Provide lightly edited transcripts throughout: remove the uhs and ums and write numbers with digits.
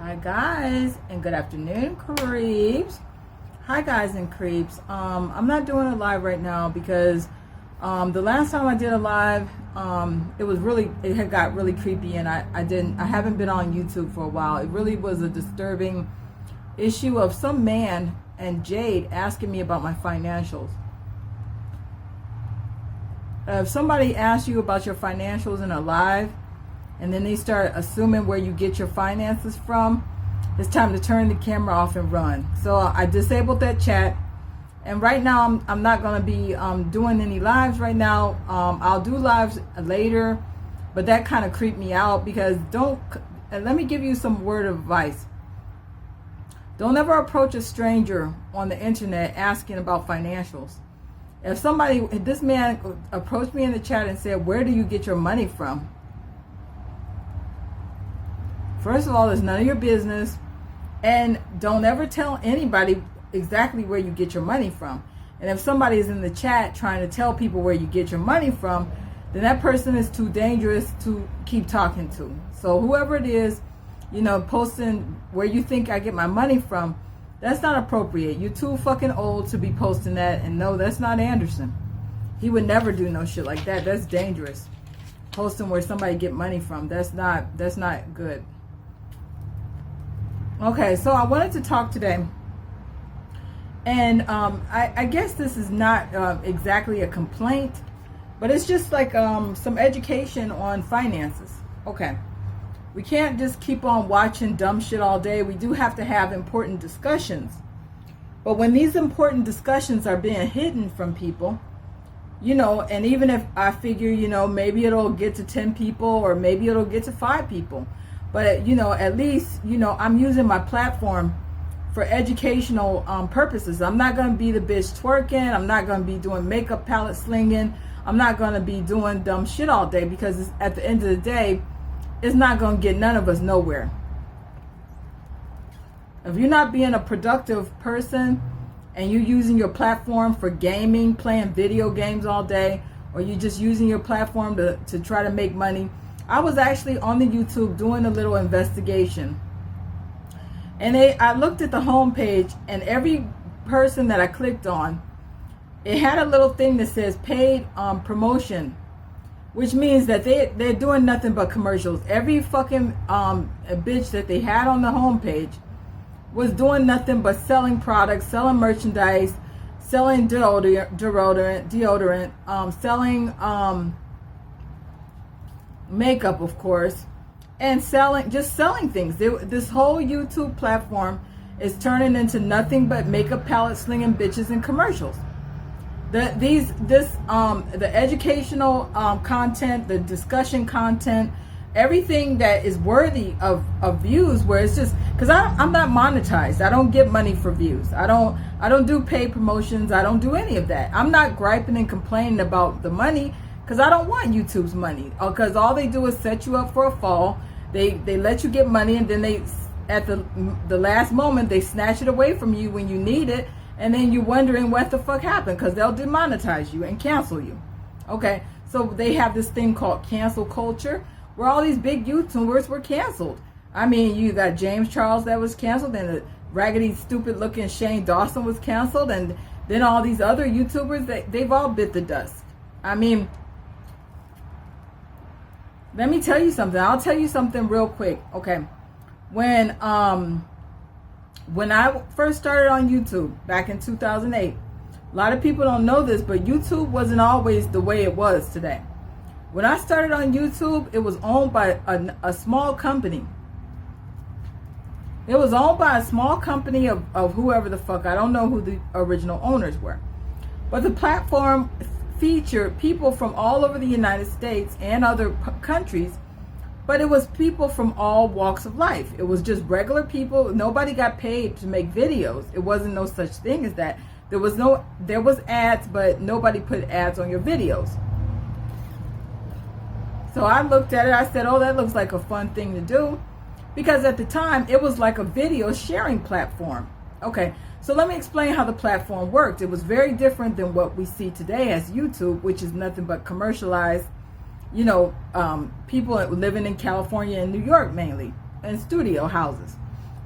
Hi guys, and good afternoon, creeps. Hi guys and creeps. I'm not doing a live right now because the last time I did a live, it had got really creepy, and I haven't been on YouTube for a while. It really was a disturbing issue of some man and Jade asking me about my financials. If somebody asks you about your financials in a live, and then they start assuming where you get your finances from, it's time to turn the camera off and run. So I disabled that chat, and right now I'm not going to be doing any lives right now. I'll do lives later, but that kind of creeped me out because and let me give you some word of advice. Don't ever approach a stranger on the internet asking about financials. If this man approached me in the chat and said, "Where do you get your money from?" First of all, it's none of your business, and don't ever tell anybody exactly where you get your money from. And if somebody is in the chat trying to tell people where you get your money from, then that person is too dangerous to keep talking to. So whoever it is, posting where you think I get my money from, that's not appropriate. You're too fucking old to be posting that, and no, that's not Anderson. He would never do no shit like that. That's dangerous. Posting where somebody get money from, that's not good. Okay, so I wanted to talk today, and I guess this is not exactly a complaint, but it's just like some education on finances. Okay, we can't just keep on watching dumb shit all day. We do have to have important discussions, but when these important discussions are being hidden from people, and even if I figure, maybe it'll get to 10 people or maybe it'll get to 5 people. But, at least, I'm using my platform for educational purposes. I'm not going to be the bitch twerking. I'm not going to be doing makeup palette slinging. I'm not going to be doing dumb shit all day because at the end of the day, it's not going to get none of us nowhere. If you're not being a productive person and you're using your platform for gaming, playing video games all day, or you're just using your platform to try to make money. I was actually on the YouTube doing a little investigation, and I looked at the homepage, and every person that I clicked on, it had a little thing that says paid promotion, which means that they're doing nothing but commercials. Every fucking bitch that they had on the homepage was doing nothing but selling products, selling merchandise, selling deodorant, selling makeup, of course, and selling things. This whole YouTube platform is turning into nothing but makeup palette slinging bitches and commercials. The educational content, the discussion content, everything that is worthy of views, where it's just because I'm not monetized. I don't get money for views. I don't do paid promotions. I don't do any of that. I'm not griping and complaining about the money, because I don't want YouTube's money. Because all they do is set you up for a fall. They let you get money, and then they, at the last moment, they snatch it away from you when you need it, and then you're wondering what the fuck happened, because they'll demonetize you and cancel you. Okay, so they have this thing called cancel culture, where all these big YouTubers were canceled. I mean, you got James Charles that was canceled, and the raggedy, stupid-looking Shane Dawson was canceled, and then all these other YouTubers, they've all bit the dust. I mean, let me tell you something. I'll tell you something real quick. Okay. When I first started on YouTube back in 2008, a lot of people don't know this, but YouTube wasn't always the way it was today. When I started on YouTube, it was owned by a small company. It was owned by a small company of whoever the fuck. I don't know who the original owners were. But the platform featured people from all over the United States and other countries, but it was people from all walks of life. It was just regular people. Nobody got paid to make videos. It wasn't no such thing as that. There was ads, but nobody put ads on your videos. So I looked at it, I said, oh, that looks like a fun thing to do, because at the time it was like a video sharing platform. Okay, so let me explain how the platform worked. It was very different than what we see today as YouTube, which is nothing but commercialized, people living in California and New York mainly, and studio houses.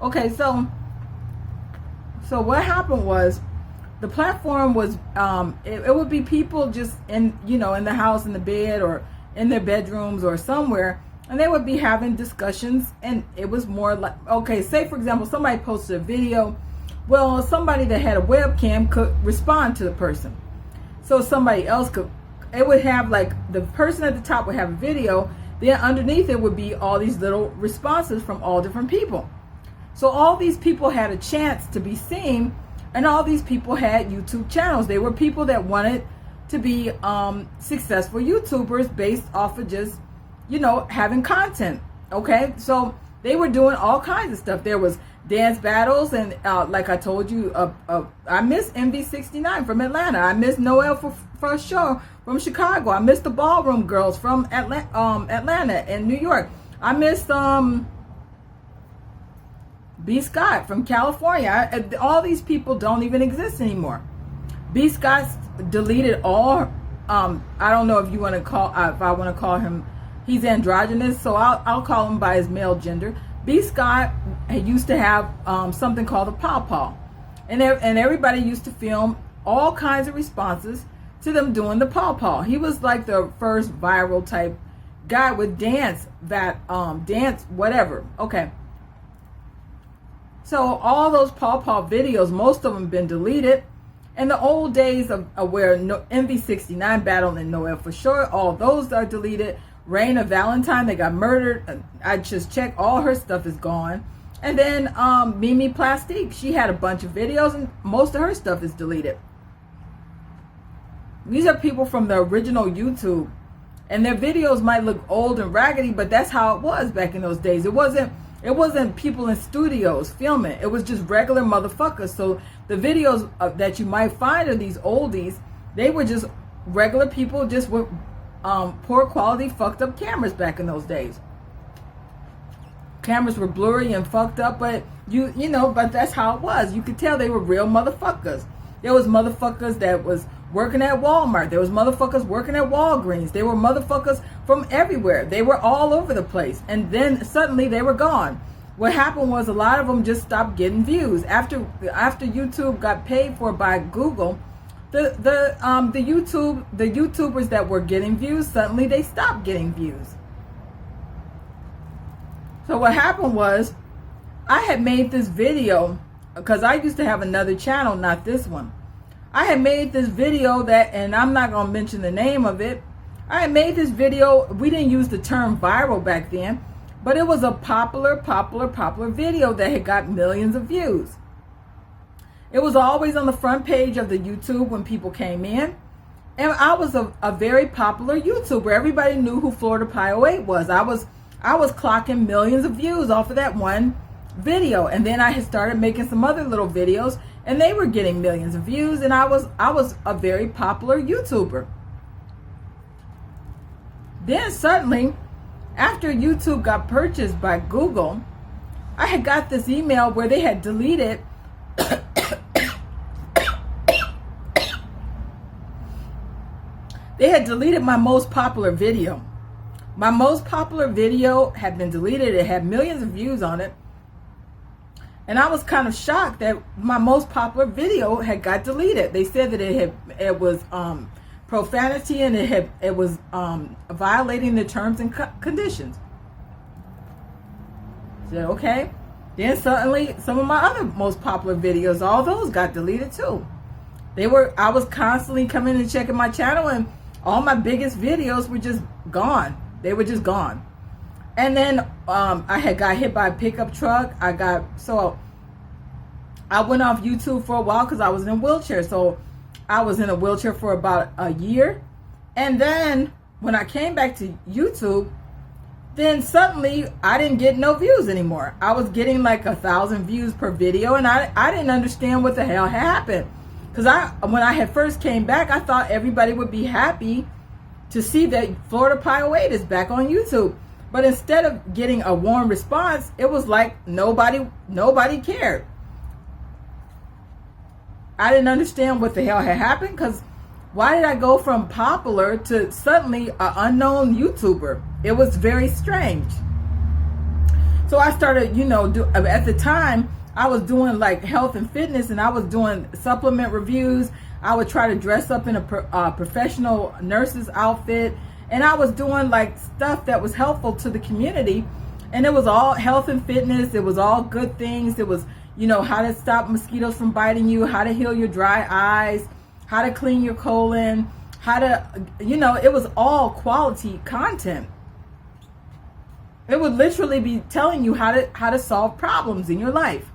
Okay, so what happened was the platform was it would be people just in in the house, in the bed, or in their bedrooms or somewhere, and they would be having discussions, and it was more like, okay, say for example somebody posted a video, well, somebody that had a webcam could respond to the person, so somebody else could, it would have like the person at the top would have a video, then underneath it would be all these little responses from all different people. So all these people had a chance to be seen, and all these people had YouTube channels. They were people that wanted to be successful YouTubers based off of just, having content. Okay, so they were doing all kinds of stuff. There was dance battles, and like I told you, I miss MV69 from Atlanta. I miss Noelle for sure from Chicago. I miss the Ballroom Girls from Atlanta and New York. I miss B. Scott from California. All these people don't even exist anymore. B. Scott deleted all. I don't know if you want to call. If I want to call him, he's androgynous, so I'll call him by his male gender. B. Scott used to have something called a pawpaw, and everybody used to film all kinds of responses to them doing the pawpaw. He was like the first viral type guy with dance whatever. Okay. So all those pawpaw videos, most of them been deleted. And the old days of where MV69 battled and Noelle for sure, all those are deleted. Raina Valentine, they got murdered. I just checked, all her stuff is gone. And then Mimi Plastique, she had a bunch of videos and most of her stuff is deleted. These are people from the original YouTube, and their videos might look old and raggedy, but that's how it was back in those days. It wasn't people in studios filming. It was just regular motherfuckers. So the videos that you might find of these oldies, they were just regular people just with poor quality fucked up cameras back in those days. Cameras were blurry and fucked up, but but that's how it was. You could tell they were real motherfuckers. There was motherfuckers that was working at Walmart. There was motherfuckers working at Walgreens. They were motherfuckers from everywhere. They were all over the place. And then suddenly they were gone. What happened was a lot of them just stopped getting views. After YouTube got paid for by Google, the YouTubers that were getting views, suddenly they stopped getting views. So what happened was, I had made this video, because I used to have another channel, not this one. I had made this video that, and I'm not going to mention the name of it. I had made this video. We didn't use the term viral back then, but it was a popular video that had got millions of views. It was always on the front page of the YouTube when people came in. And I was a very popular YouTuber. Everybody knew who Florida Pie 08 was. I was clocking millions of views off of that one video. And then I had started making some other little videos, and they were getting millions of views, and I was a very popular YouTuber. Then suddenly, after YouTube got purchased by Google, I had got this email where they had deleted my most popular video. My most popular video had been deleted. It had millions of views on it. And I was kind of shocked that my most popular video had got deleted. They said that it was profanity, and it was violating the terms and conditions. I said, okay. Then suddenly some of my other most popular videos, all those got deleted too. I was constantly coming and checking my channel, and all my biggest videos were just gone. They were just gone. And then I had got hit by a pickup truck. I went off YouTube for a while because I was in a wheelchair. So I was in a wheelchair for about a year. And then when I came back to YouTube, then suddenly I didn't get no views anymore. I was getting like 1,000 views per video, and I didn't understand what the hell had happened. Because when I had first came back, I thought everybody would be happy to see that Florida Pie 08 is back on YouTube. But instead of getting a warm response, it was like nobody cared. I didn't understand what the hell had happened, because why did I go from popular to suddenly an unknown YouTuber? It was very strange. So I started, at the time I was doing like health and fitness, and I was doing supplement reviews. I would try to dress up in a professional nurse's outfit, and I was doing like stuff that was helpful to the community. And it was all health and fitness. It was all good things. It was, how to stop mosquitoes from biting you, how to heal your dry eyes, how to clean your colon, how to, it was all quality content. It would literally be telling you how to solve problems in your life.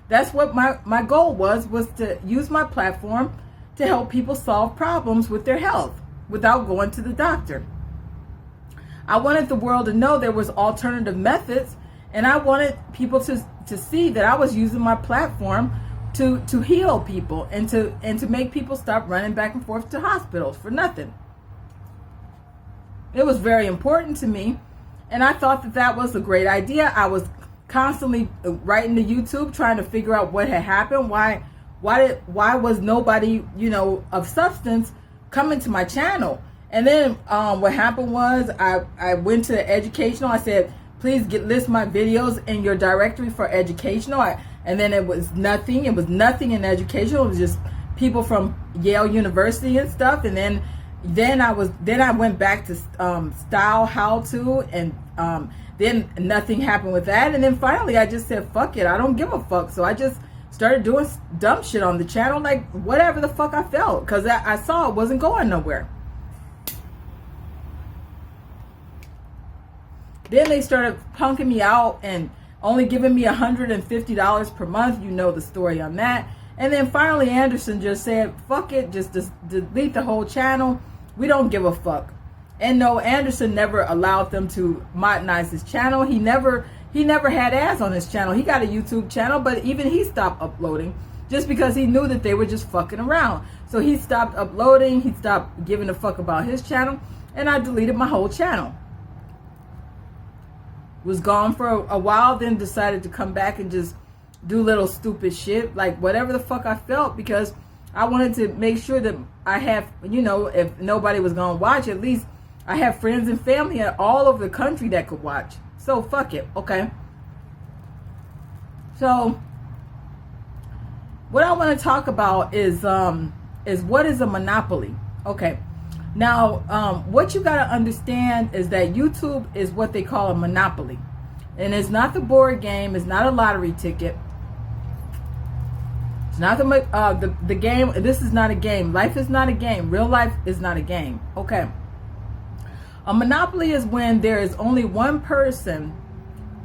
That's what my goal was to use my platform to help people solve problems with their health without going to the doctor. I wanted the world to know there was alternative methods, and I wanted people to see that I was using my platform to heal people and to make people stop running back and forth to hospitals for nothing. It was very important to me, and I thought that was a great idea. I was constantly writing to YouTube trying to figure out what had happened. Why was nobody, of substance coming to my channel? And then what happened was I went to educational. I said, please list my videos in your directory for educational. And then it was nothing. It was nothing in educational. It was just people from Yale University and stuff. And then I went back to style how to, and then nothing happened with that. And then finally I just said, fuck it, I don't give a fuck. So I just started doing dumb shit on the channel, like whatever the fuck I felt, because I saw it wasn't going nowhere. Then they started punking me out and only giving me $150 per month. You know the story on that. And then finally Anderson just said, fuck it, just delete the whole channel. We don't give a fuck. And no, Anderson never allowed them to monetize his channel. He never had ads on his channel. He got a YouTube channel, but even he stopped uploading just because he knew that they were just fucking around. So he stopped uploading. He stopped giving a fuck about his channel, and I deleted my whole channel. Was gone for a while, then decided to come back and just do little stupid shit, like whatever the fuck I felt, because I wanted to make sure that I have, if nobody was gonna watch, at least I have friends and family all over the country that could watch. So fuck it, okay? So what I want to talk about is what is a monopoly? Okay. Now, what you got to understand is that YouTube is what they call a monopoly. And it's not the board game. It's not a lottery ticket. It's not the game. This is not a game. Life is not a game. Real life is not a game. Okay. A monopoly is when there is only one person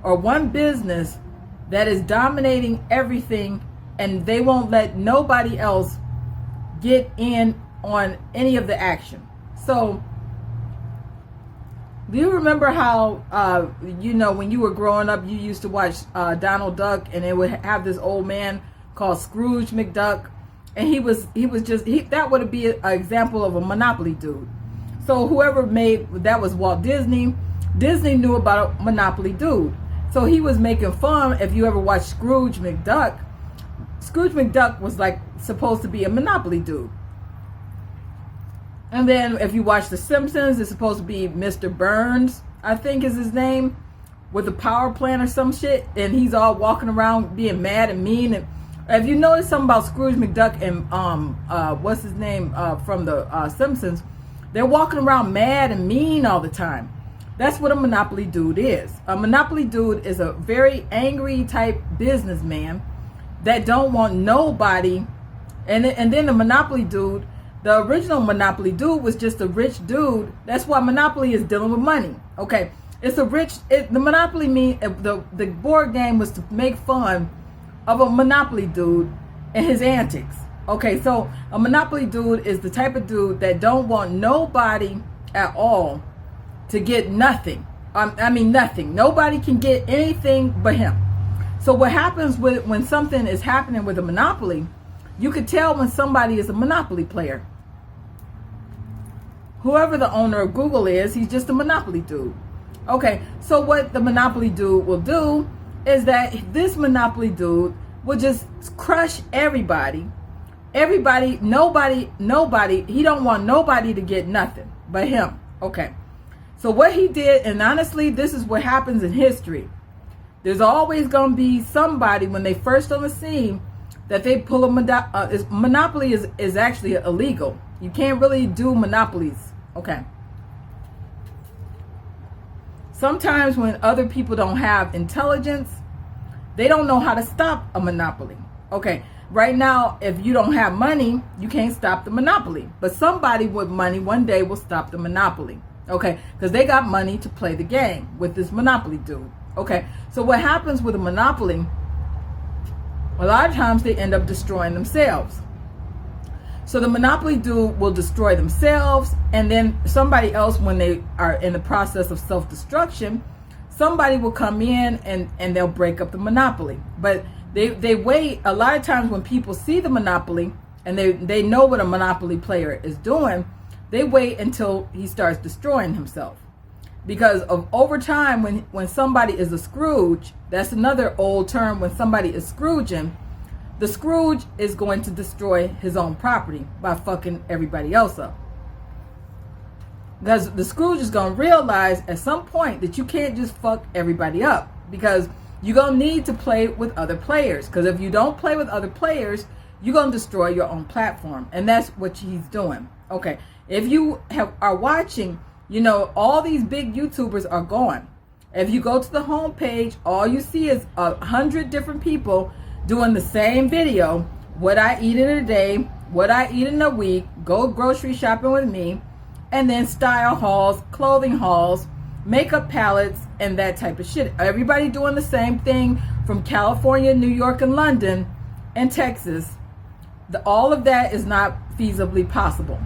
or one business that is dominating everything, and they won't let nobody else get in on any of the action. So, do you remember how, when you were growing up, you used to watch Donald Duck, and it would have this old man called Scrooge McDuck, and that would be an example of a monopoly dude. So whoever that was Walt Disney. Disney knew about a monopoly dude. So he was making fun. If you ever watched Scrooge McDuck was like supposed to be a monopoly dude. And then if you watch The Simpsons, it's supposed to be Mr. Burns, I think is his name, with a power plant or some shit. And he's all walking around being mad and mean. And if you notice something about Scrooge McDuck and what's his name from the Simpsons, they're walking around mad and mean all the time. That's what a monopoly dude is. A monopoly dude is a very angry type businessman that don't want nobody. And then the monopoly dude, the original monopoly dude was just a rich dude. That's why monopoly is dealing with money. Okay, it's the monopoly the board game was to make fun of a monopoly dude and his antics. Okay, so a monopoly dude is the type of dude that don't want nobody at all to get nothing. Nothing. Nobody can get anything but him. So what happens when something is happening with a monopoly, you could tell when somebody is a monopoly player. Whoever the owner of Google is, he's just a monopoly dude. Okay, so what the monopoly dude will do is that this monopoly dude will just crush everybody. Nobody, he don't want nobody to get nothing but him. Okay. So what he did, and honestly, this is what happens in history. There's always going to be somebody when they first on the scene that they pull a monopoly is actually illegal. You can't really do monopolies. Okay. Sometimes when other people don't have intelligence, they don't know how to stop a monopoly. Okay. Right now, if you don't have money, you can't stop the monopoly. But somebody with money one day will stop the monopoly. Okay. Because they got money to play the game with this monopoly dude. Okay. So what happens with a monopoly, a lot of times they end up destroying themselves. So the monopoly dude will destroy themselves, and then somebody else, when they are in the process of self-destruction, somebody will come in and they'll break up the monopoly. But they wait. A lot of times when people see the monopoly and they know what a monopoly player is doing, they wait until he starts destroying himself. Because of over time, when somebody is a Scrooge, that's another old term. When somebody is Scrooging, the Scrooge is going to destroy his own property by fucking everybody else up. Because the Scrooge is going to realize at some point that you can't just fuck everybody up, because you're going to need to play with other players. Because if you don't play with other players, you're going to destroy your own platform. And that's what he's doing. Okay. If you are watching, you know, all these big YouTubers are gone. If you go to the homepage, all you see is 100 different people doing the same video. What I eat in a day, what I eat in a week, go grocery shopping with me, and then style hauls, clothing hauls, makeup palettes, and that type of shit. Everybody doing the same thing from California, New York, and London, and Texas. All of that is not feasibly possible.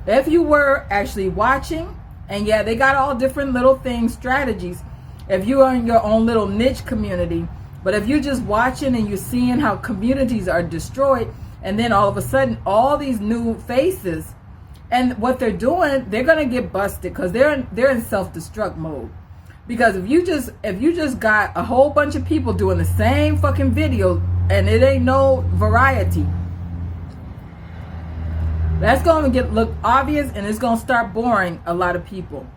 If you were actually watching, and yeah, they got all different little things, strategies. If you are in your own little niche community, but if you're just watching and you're seeing how communities are destroyed, and then all of a sudden all these new faces, and what they're doing, they're gonna get busted because they're in self-destruct mode. Because if you just got a whole bunch of people doing the same fucking video and it ain't no variety, that's going to look obvious, and it's going to start boring a lot of people.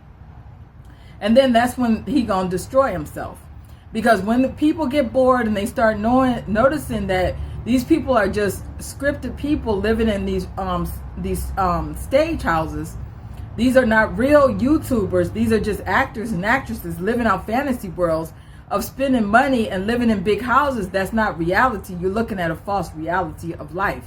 And then that's when he going to destroy himself. Because when the people get bored and they start noticing that these people are just scripted people living in these stage houses, these are not real YouTubers. These are just actors and actresses living out fantasy worlds of spending money and living in big houses. That's not reality. You're looking at a false reality of life.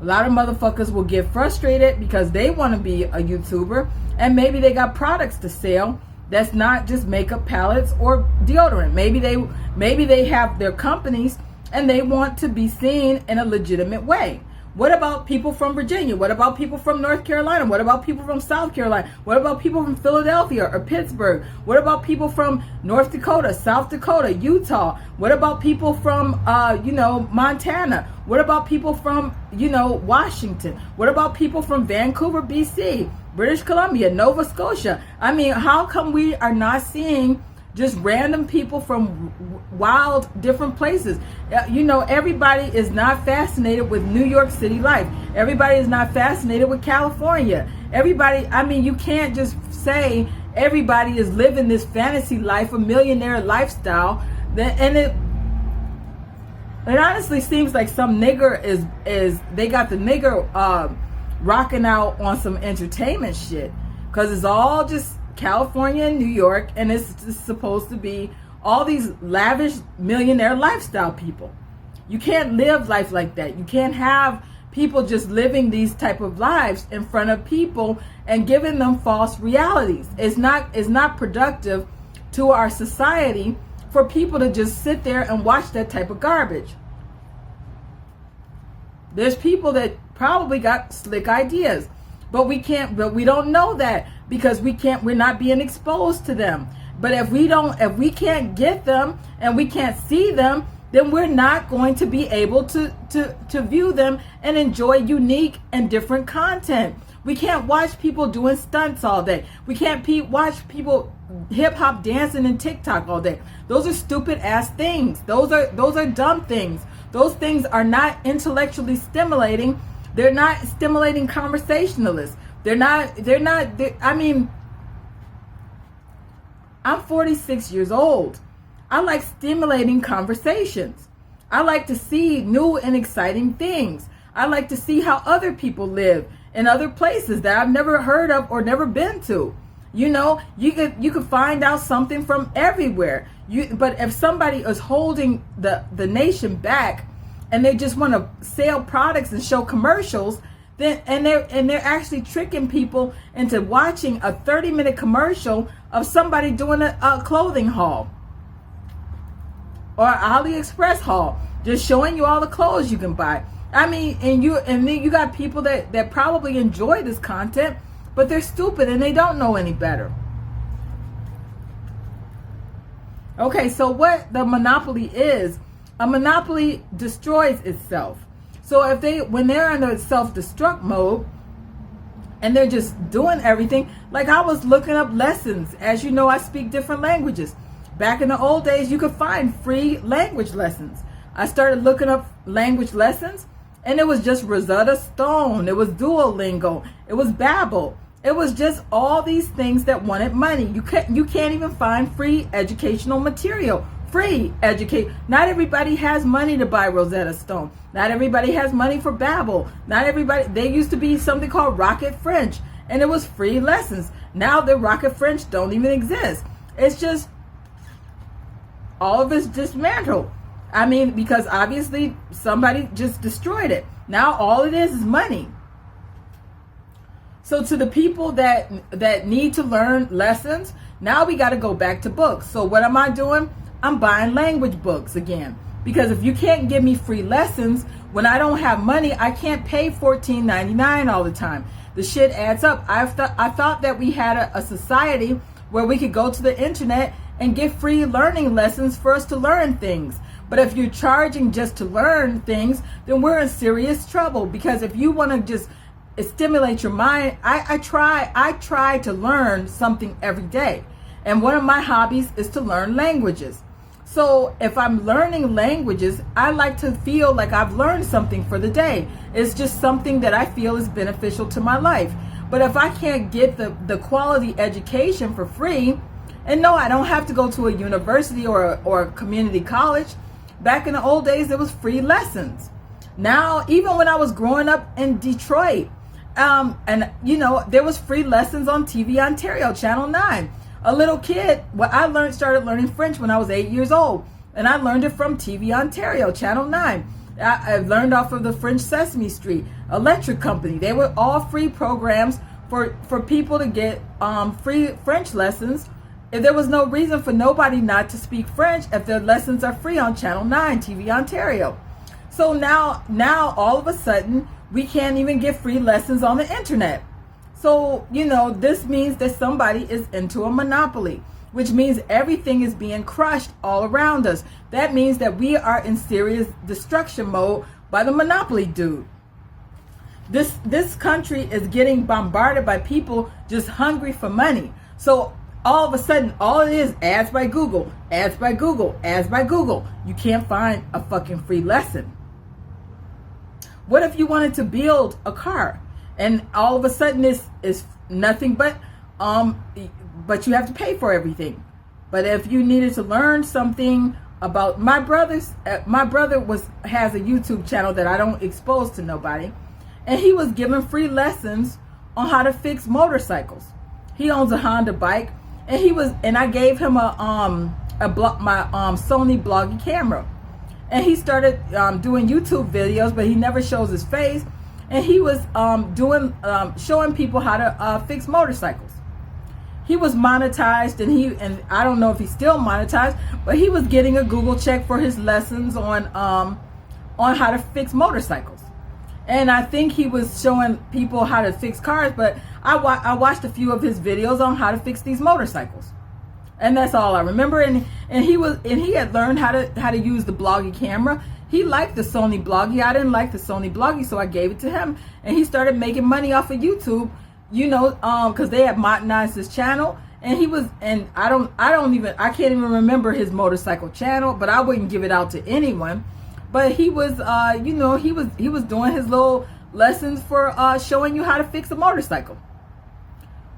A lot of motherfuckers will get frustrated because they want to be a YouTuber, and maybe they got products to sell that's not just makeup palettes or deodorant. Maybe they have their companies and they want to be seen in a legitimate way. What about people from Virginia? What about people from North Carolina? What about people from South Carolina? What about people from Philadelphia or Pittsburgh? What about people from North Dakota, South Dakota, Utah? What about people from, Montana? What about people from, Washington? What about people from Vancouver, BC, British Columbia, Nova Scotia? I mean, how come we are not seeing just random people from wild different places? Everybody is not fascinated with New York City life. Everybody is not fascinated with California. You can't just say everybody is living this fantasy life, a millionaire lifestyle. And it honestly seems like some nigger they got the nigger rocking out on some entertainment shit, because it's all just California and New York, and it's just supposed to be all these lavish millionaire lifestyle people. You can't live life like that. You can't have people just living these type of lives in front of people and giving them false realities. It's not productive to our society for people to just sit there and watch that type of garbage. There's people that probably got slick ideas, but we don't know that because we're not being exposed to them. But if we can't get them and we can't see them, then we're not going to be able to view them and enjoy unique and different content. We can't watch people doing stunts all day. We can't watch people hip hop dancing in TikTok all day. Those are stupid ass things. Those are dumb things. Those things are not intellectually stimulating. They're not stimulating conversationalists. I'm 46 years old. I like stimulating conversations. I like to see new and exciting things. I like to see how other people live in other places that I've never heard of or never been to. You know, you could find out something from everywhere. But if somebody is holding the nation back and they just want to sell products and show commercials, then they're actually tricking people into watching a 30-minute commercial of somebody doing a clothing haul or an AliExpress haul, just showing you all the clothes you can buy. I mean, and then you got people that probably enjoy this content, but they're stupid and they don't know any better. Okay, so what the monopoly is, a monopoly destroys itself. So when they're in the self-destruct mode and they're just doing everything, like I was looking up lessons. As you know, I speak different languages. Back in the old days, you could find free language lessons. I started looking up language lessons, and it was just Rosetta Stone. It was Duolingo. It was Babbel. It was just all these things that wanted money. You can't even find free educational material. Free educate. Not everybody has money to buy Rosetta Stone. Not everybody has money for Babbel. Not everybody. There used to be something called Rocket French, and it was free lessons. Now the Rocket French don't even exist. It's just all of it's dismantled. I mean, because obviously somebody just destroyed it. Now all it is money. So to the people that need to learn lessons, now we got to go back to books. So what am I doing? I'm buying language books again. Because if you can't give me free lessons, when I don't have money, I can't pay $14.99 all the time. The shit adds up. I thought that we had a society where we could go to the internet and get free learning lessons for us to learn things. But if you're charging just to learn things, then we're in serious trouble. Because if you want to just stimulate your mind, I try to learn something every day. And one of my hobbies is to learn languages. So if I'm learning languages, I like to feel like I've learned something for the day. It's just something that I feel is beneficial to my life. But if I can't get the quality education for free, and no, I don't have to go to a university or a community college. Back in the old days, there was free lessons. Now, even when I was growing up in Detroit, and you know, there was free lessons on TV Ontario, Channel 9. A little kid, started learning French when I was 8 years old, and I learned it from TV Ontario, Channel 9. I learned off of the French Sesame Street, Electric Company. They were all free programs for people to get free French lessons. If there was no reason for nobody not to speak French if their lessons are free on Channel 9, TV Ontario. So now all of a sudden, we can't even get free lessons on the internet. So, you know, this means that somebody is into a monopoly, which means everything is being crushed all around us. That means that we are in serious destruction mode by the monopoly dude. This country is getting bombarded by people just hungry for money. So all of a sudden, all it is ads by Google, ads by Google, ads by Google. You can't find a fucking free lesson. What if you wanted to build a car and all of a sudden it's nothing but you have to pay for everything. But if you needed to learn something about my brother has a YouTube channel that I don't expose to nobody, and he was giving free lessons on how to fix motorcycles. He owns a Honda bike, and I gave him my Sony Bloggy camera. And he started doing YouTube videos, but he never shows his face. And he was showing people how to fix motorcycles. He was monetized, and I don't know if he's still monetized, but he was getting a Google check for his lessons on how to fix motorcycles. And I think he was showing people how to fix cars, but I watched a few of his videos on how to fix these motorcycles. And that's all I remember. And he had learned how to use the Bloggy camera. He liked the Sony Bloggy. I didn't like the Sony Bloggy, so I gave it to him. And he started making money off of YouTube, you know, because they had modernized his channel. And I can't even remember his motorcycle channel, but I wouldn't give it out to anyone. But he was, he was doing his little lessons for showing you how to fix a motorcycle.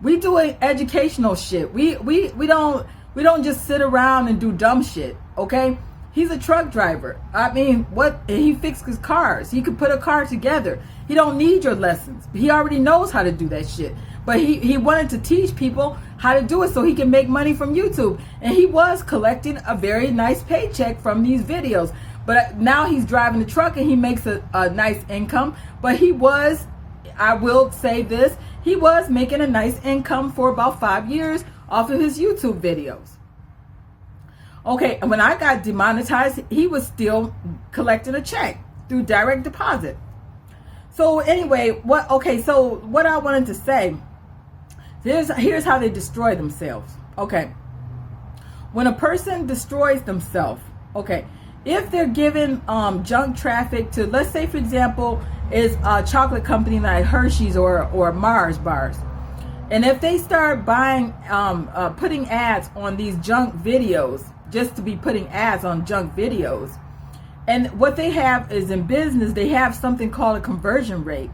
We doing educational shit. We don't We don't just sit around and do dumb shit, okay? He's a truck driver. I mean, he fixes cars. He could put a car together. He don't need your lessons. He already knows how to do that shit. But he wanted to teach people how to do it so he can make money from YouTube. And he was collecting a very nice paycheck from these videos. But now he's driving a truck and he makes a nice income. But he was, I will say this, he was making a nice income for about 5 years off of his YouTube videos. Okay, and when I got demonetized, he was still collecting a check through direct deposit. So anyway, so what I wanted to say, here's how they destroy themselves. Okay, when a person destroys themselves, okay, if they're given junk traffic to, let's say for example, is a chocolate company like Hershey's or Mars bars, and if they start buying, putting ads on these junk videos, just to be putting ads on junk videos, and what they have is in business, they have something called a conversion rate.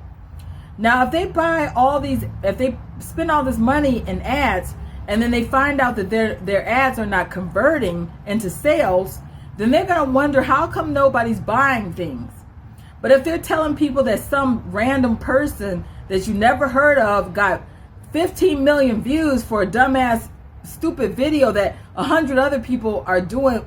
Now, if they buy all these, if they spend all this money in ads, and then they find out that their ads are not converting into sales, then they're going to wonder how come nobody's buying things. But if they're telling people that some random person that you never heard of got 15 million views for a dumbass stupid video that 100 other people are doing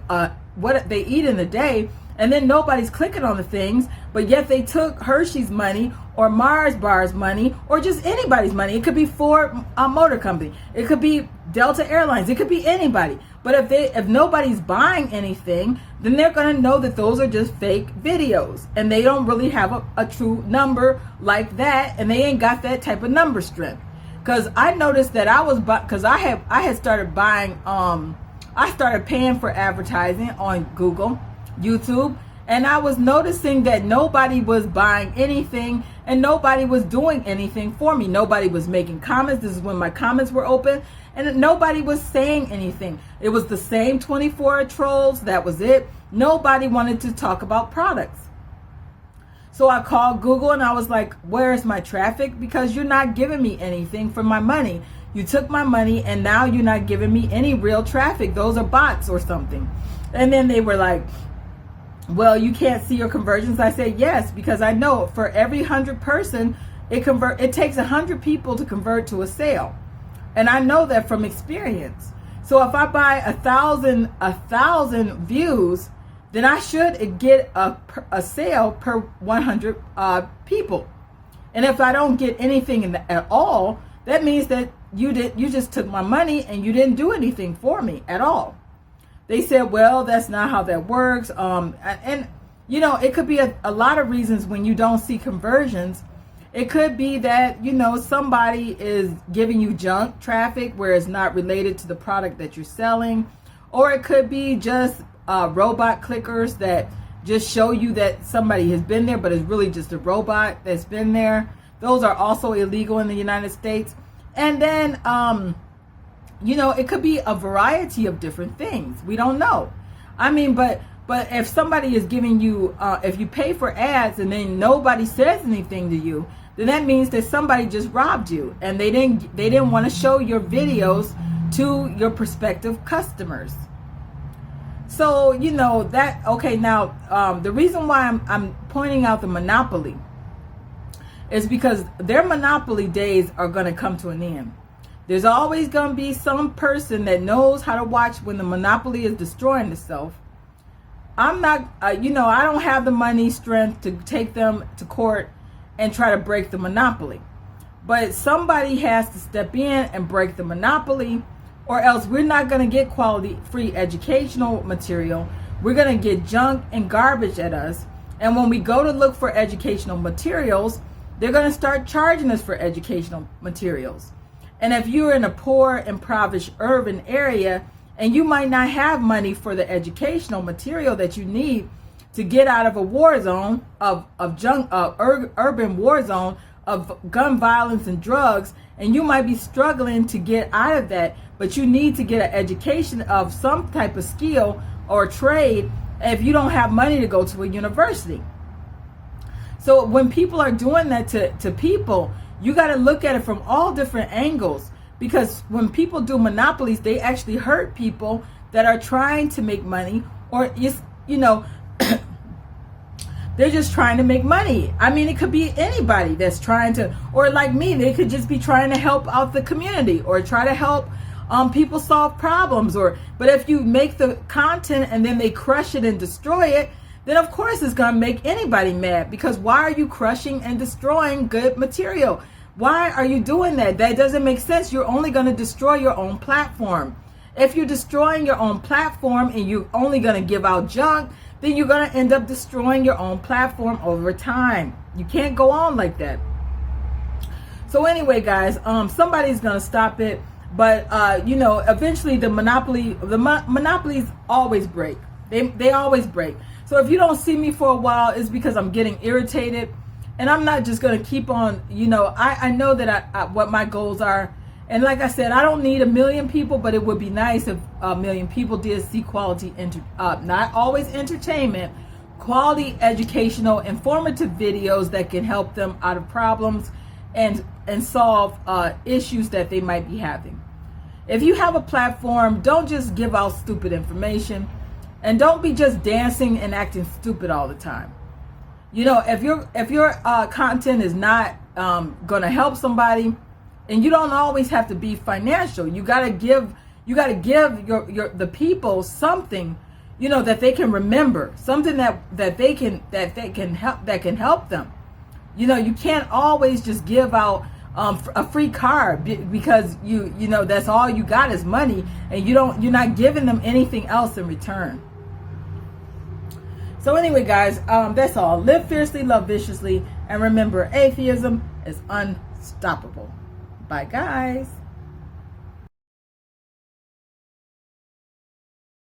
what they eat in a day, and then nobody's clicking on the things, but yet they took Hershey's money or Mars Bar's money or just anybody's money. It could be Ford Motor Company, it could be Delta Airlines, it could be anybody. But if nobody's buying anything, then they're going to know that those are just fake videos and they don't really have a true number like that, and they ain't got that type of number strength. Because I noticed that I had started buying, I started paying for advertising on Google, YouTube, and I was noticing that nobody was buying anything and nobody was doing anything for me. Nobody was making comments. This is when my comments were open, and nobody was saying anything. It was the same 24 trolls. That was it. Nobody wanted to talk about products. So I called Google and I was like, where's my traffic? Because you're not giving me anything for my money. You took my money and now you're not giving me any real traffic. Those are bots or something. And then they were like, well, you can't see your conversions. I said, yes, because I know for every 100 person, it takes 100 people to convert to a sale. And I know that from experience. So if I buy 1,000 views, then I should get a sale per 100 people. And if I don't get anything at all, that means that you just took my money and you didn't do anything for me at all. They said, well, that's not how that works. And you know, it could be a lot of reasons when you don't see conversions. It could be that, you know, somebody is giving you junk traffic where it's not related to the product that you're selling. Or it could be just robot clickers that just show you that somebody has been there, but it's really just a robot that's been there. Those are also illegal in the United States. And then, you know, it could be a variety of different things. We don't know. I mean, but if somebody is giving you, if you pay for ads and then nobody says anything to you, then that means that somebody just robbed you and they didn't want to show your videos to your prospective customers. So, you know, that, okay, now, the reason why I'm pointing out the monopoly is because their monopoly days are going to come to an end. There's always going to be some person that knows how to watch when the monopoly is destroying itself. I'm not, you know, I don't have the money strength to take them to court and try to break the monopoly. But somebody has to step in and break the monopoly, or else we're not going to get quality free educational material. We're going to get junk and garbage at us. And when we go to look for educational materials, they're going to start charging us for educational materials. And if you're in a poor, impoverished urban area, and you might not have money for the educational material that you need to get out of a war zone of junk, urban war zone of gun violence and drugs, and you might be struggling to get out of that, but you need to get an education of some type of skill or trade if you don't have money to go to a university. So when people are doing that to people, you got to look at it from all different angles, Because when people do monopolies, they actually hurt people that are trying to make money, or they're just trying to make money. I mean, it could be anybody that's trying to, or like me, they could just be trying to help out the community or try to help people solve problems. But if you make the content and then they crush it and destroy it, then of course it's going to make anybody mad, because why are you crushing and destroying good material? Why are you doing that? That doesn't make sense. You're only going to destroy your own platform. If you're destroying your own platform and you're only going to give out junk, then you're going to end up destroying your own platform over time. You can't go on like that. So anyway, guys, somebody's going to stop it. But, eventually the monopolies always break. They always break. So if you don't see me for a while, it's because I'm getting irritated. And I'm not just going to keep on, I know that what my goals are. And like I said, I don't need 1 million people, but it would be nice if 1 million people did see quality, not always entertainment, quality, educational, informative videos that can help them out of problems and solve issues that they might be having. If you have a platform, don't just give out stupid information, and don't be just dancing and acting stupid all the time. If your content is not going to help somebody, and you don't always have to be financial. You gotta give the people something, that they can remember, something that they can help them. You can't always just give out a free card because that's all you got is money, and you're not giving them anything else in return. So anyway, guys, that's all. Live fiercely, love viciously, and remember, atheism is unstoppable. Bye, guys.